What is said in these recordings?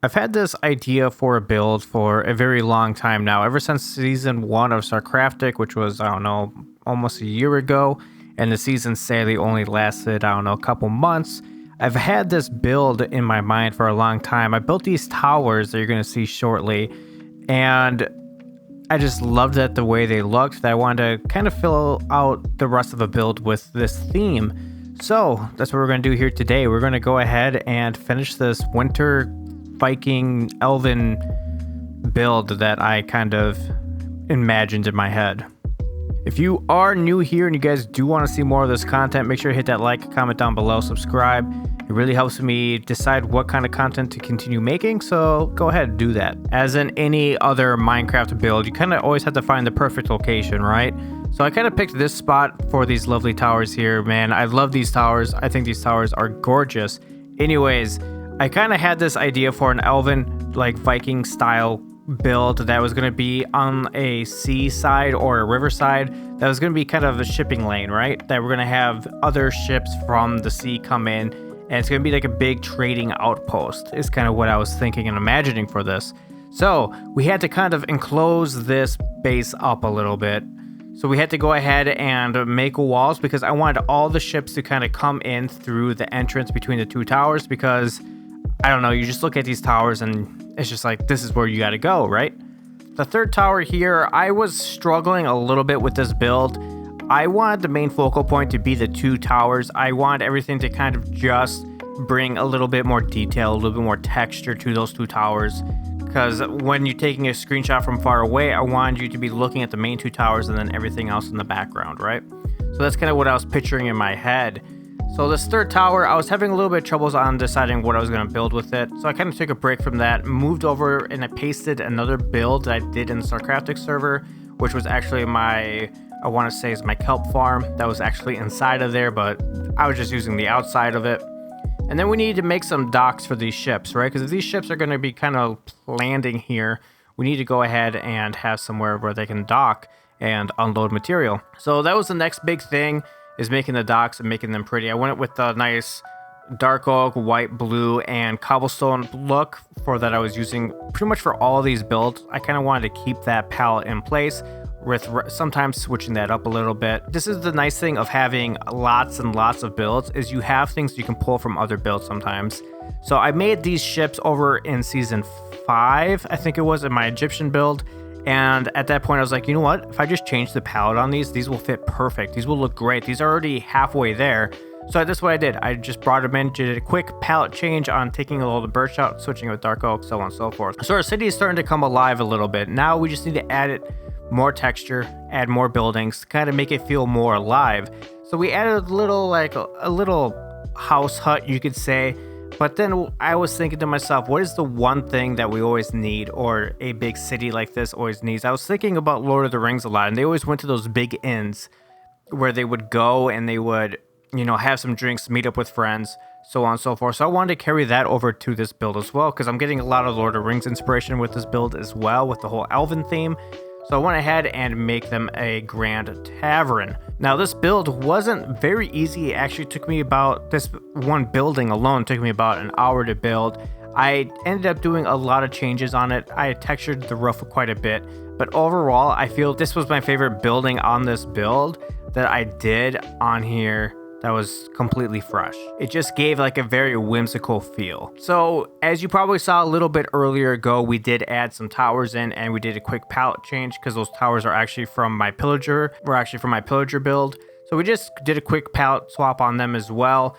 I've had this idea for a build for a very long time now, ever since season 1 of Starcraftic, which was, I don't know, almost a year ago, and the season sadly only lasted, I don't know, a couple months. I've had this build in my mind for a long time. I built these towers that you're going to see shortly, and I just loved it the way they looked, that I wanted to kind of fill out the rest of the build with this theme. So that's what we're going to do here today. We're going to go ahead and finish this winter Viking elven build that I kind of imagined in my head. If you are new here and you guys do want to see more of this content, make sure to hit that like, comment down below, subscribe. It really helps me decide what kind of content to continue making, so go ahead and do that. As in any other Minecraft build, you kind of always have to find the perfect location, right? So I kind of picked this spot for these lovely towers here. Man, I love these towers. I think these towers are gorgeous. Anyways, I kind of had this idea for an elven, like Viking style build that was going to be on a seaside or a riverside. That was going to be kind of a shipping lane, right? That we're going to have other ships from the sea come in, and it's going to be like a big trading outpost is kind of what I was thinking and imagining for this. So we had to kind of enclose this base up a little bit. So we had to go ahead and make walls because I wanted all the ships to kind of come in through the entrance between the two towers, because I don't know, you just look at these towers and it's just like, this is where you got to go, right? The third tower here, I was struggling a little bit with this build. I wanted the main focal point to be the two towers. I wanted everything to kind of just bring a little bit more detail, a little bit more texture to those two towers. Because when you're taking a screenshot from far away, I wanted you to be looking at the main two towers and then everything else in the background, right? So that's kind of what I was picturing in my head. So this third tower, I was having a little bit of troubles on deciding what I was going to build with it. So I kind of took a break from that, moved over, and I pasted another build that I did in the Starcraftic server, which was actually my, I want to say is my kelp farm. That was actually inside of there, but I was just using the outside of it. And then we needed to make some docks for these ships, right? Because if these ships are going to be kind of landing here, we need to go ahead and have somewhere where they can dock and unload material. So that was the next big thing, is making the docks and making them pretty. I went with a nice dark oak, white, blue, and cobblestone look for that I was using pretty much for all of these builds. I kind of wanted to keep that palette in place with sometimes switching that up a little bit. This is the nice thing of having lots and lots of builds, is you have things you can pull from other builds sometimes. So I made these ships over in season 5, I think it was, in my Egyptian build. And at that point, I was like, you know what? If I just change the palette on these will fit perfect. These will look great. These are already halfway there. So that's what I did. I just brought them in, did a quick palette change on taking a little of the birch out, switching it with dark oak, so on and so forth. So our city is starting to come alive a little bit. Now we just need to add it more texture, add more buildings, kind of make it feel more alive. So we added a little, like a little house hut, you could say. But then I was thinking to myself, what is the one thing that we always need, or a big city like this always needs? I was thinking about Lord of the Rings a lot, and they always went to those big inns where they would go and they would, you know, have some drinks, meet up with friends, so on and so forth. So I wanted to carry that over to this build as well, because I'm getting a lot of Lord of the Rings inspiration with this build as well, with the whole elven theme. So I went ahead and make them a grand tavern. Now this build wasn't very easy. It actually took me about, this one building alone took me about an hour to build. I ended up doing a lot of changes on it. I textured the roof quite a bit, but overall I feel this was my favorite building on this build that I did on here. That was completely fresh. It just gave like a very whimsical feel. So as you probably saw a little bit earlier ago, we did add some towers in, and we did a quick palette change because those towers are actually from my pillager, build. So we just did a quick palette swap on them as well,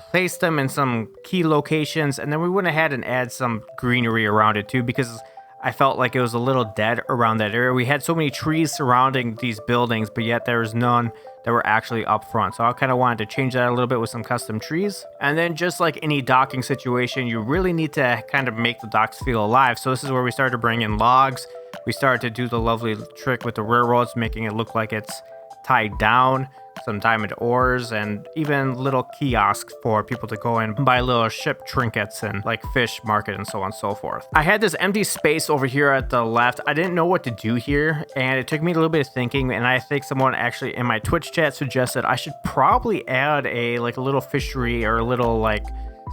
placed them in some key locations, and then we went ahead and add some greenery around it too, because I felt like it was a little dead around that area. We had so many trees surrounding these buildings, but yet there was none that were actually up front. So I kind of wanted to change that a little bit with some custom trees. And then just like any docking situation, you really need to kind of make the docks feel alive. So this is where we started to bring in logs. We started to do the lovely trick with the railroads, making it look like it's tied down. Some diamond ores, and even little kiosks for people to go and buy little ship trinkets and like fish market and so on and so forth. I had this empty space over here at the left. I didn't know what to do here, and it took me a little bit of thinking, and I think someone actually in my Twitch chat suggested I should probably add a little fishery or a little like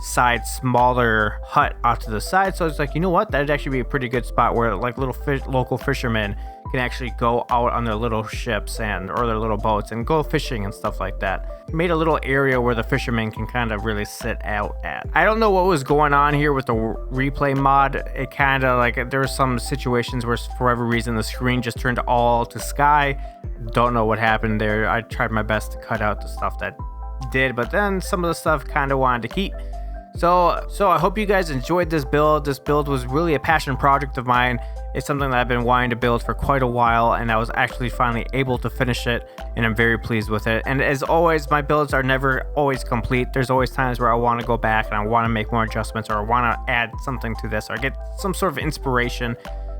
side smaller hut off to the side. So it's like, you know what, that'd actually be a pretty good spot where like local fishermen can actually go out on their little ships or their little boats and go fishing and stuff like that. Made a little area where the fishermen can kind of really sit out at. I don't know what was going on here with the replay mod. It kind of like, there were some situations where for whatever reason the screen just turned all to sky. Don't know what happened there. I tried my best to cut out the stuff that did, but then some of the stuff kind of wanted to keep. So I hope you guys enjoyed this build. This build was really a passion project of mine. It's something that I've been wanting to build for quite a while, and I was actually finally able to finish it, and I'm very pleased with it. And as always, my builds are never always complete. There's always times where I want to go back and I want to make more adjustments, or I want to add something to this, or get some sort of inspiration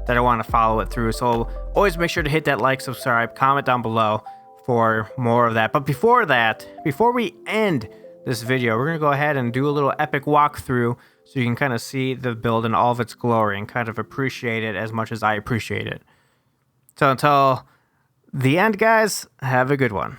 that I want to follow it through. So always make sure to hit that like, subscribe, comment down below for more of that. But before we end this video, we're going to go ahead and do a little epic walkthrough so you can kind of see the build in all of its glory and kind of appreciate it as much as I appreciate it. So until the end, guys, have a good one.